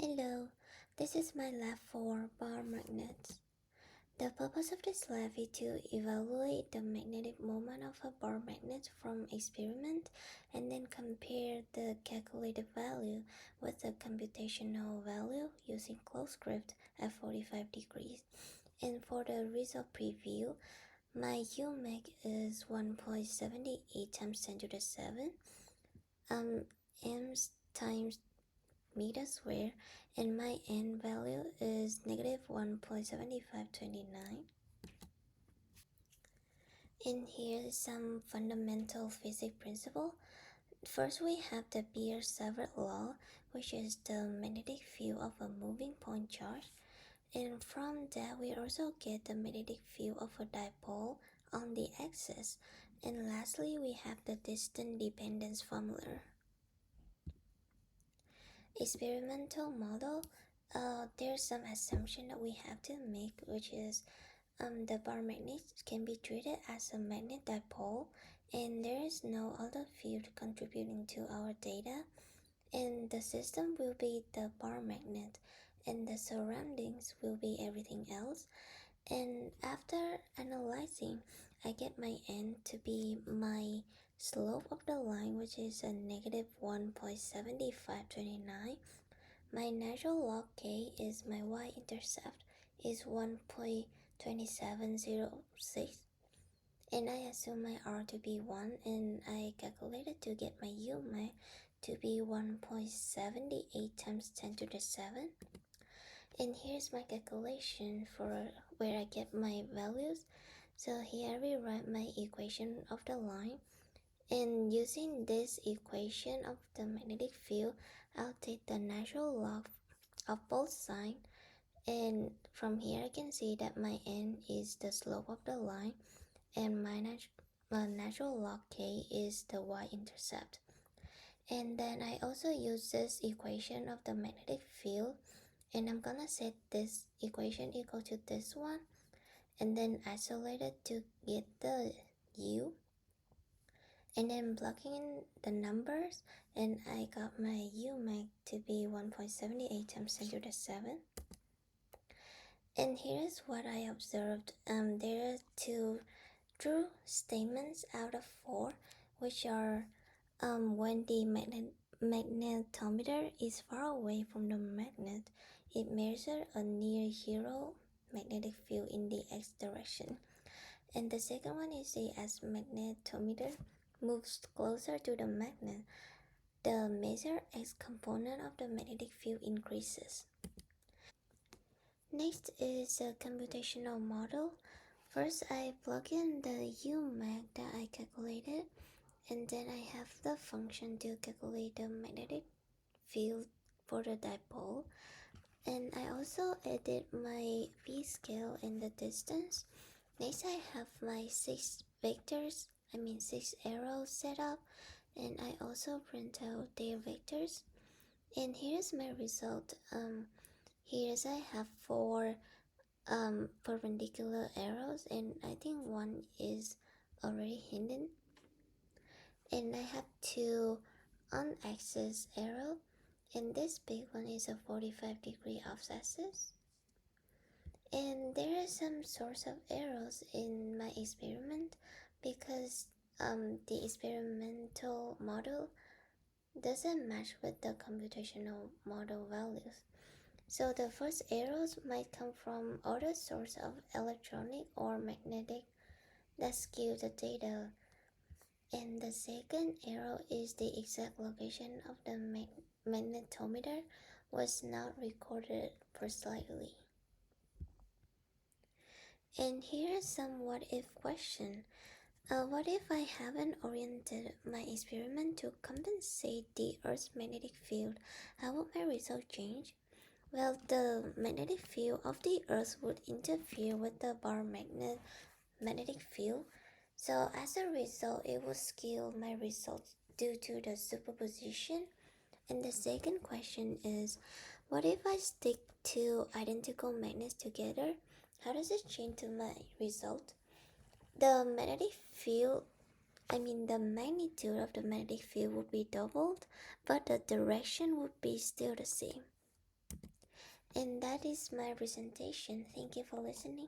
Hello, this is my lab for bar magnets. The purpose of this lab is to evaluate the magnetic moment of a bar magnet from experiment and then compare the calculated value with the computational value using closed script at 45 degrees. And for the result preview, my UMAG is 1.78 times 10 to the 7 amps times meter square, and my n value is negative 1.7529. And here is some fundamental physics principle. First, we have the Beer-Savart law, which is the magnetic field of a moving point charge. And from that, we also get the magnetic field of a dipole on the axis. And lastly, we have the distance dependence formula. Experimental model, there's some assumption that we have to make, which is the bar magnet can be treated as a magnet dipole, and there is no other field contributing to our data, and the system will be the bar magnet, and the surroundings will be everything else. And after analyzing, I get my n to be my slope of the line, which is a negative 1.7529. My natural log k is my y-intercept is 1.2706, and I assume my r to be 1, and I calculated to get my u max to be 1.78 times 10 to the 7. And here's my calculation for where I get my values. So here I rewrite my equation of the line, and using this equation of the magnetic field, I'll take the natural log of both sides, and from here I can see that my n is the slope of the line, and my natural log k is the y-intercept. And then I also use this equation of the magnetic field, and I'm gonna set this equation equal to this one, and then isolate it to get the u, and then plugging in the numbers, and I got my u max to be 1.78 times 10 to the 7. And here's what I observed. There are two true statements out of 4, which are when the magnetometer is far away from the magnet, it measures a near zero magnetic field in the x direction. And the second one is as magnetometer moves closer to the magnet, the measured x component of the magnetic field increases. Next is a computational model. First, I plug in the U mag that I calculated, and then I have the function to calculate the magnetic field for the dipole. And I also edit my V scale and the distance. Next, I have my 6 arrows set up, and I also print out their vectors. And here's my result. Here's I have 4 perpendicular arrows, and I think one is already hidden. And I have 2 on-axis arrow, and this big one is a 45-degree off-axis. And there are some sorts of errors in my experiment because the experimental model doesn't match with the computational model values. So the first errors might come from other source of electronic or magnetic that skew the data. And the second error is the exact location of the magnetometer was not recorded precisely. And here's some what if question. What if I haven't oriented my experiment to compensate the Earth's magnetic field? How would my result change? Well, the magnetic field of the Earth would interfere with the bar magnetic field. So as a result, it would skew my results due to the superposition. And the second question is, what if I stick two identical magnets together? How does it change to my result? The magnitude of the magnetic field would be doubled, but the direction would be still the same. And that is my presentation. Thank you for listening.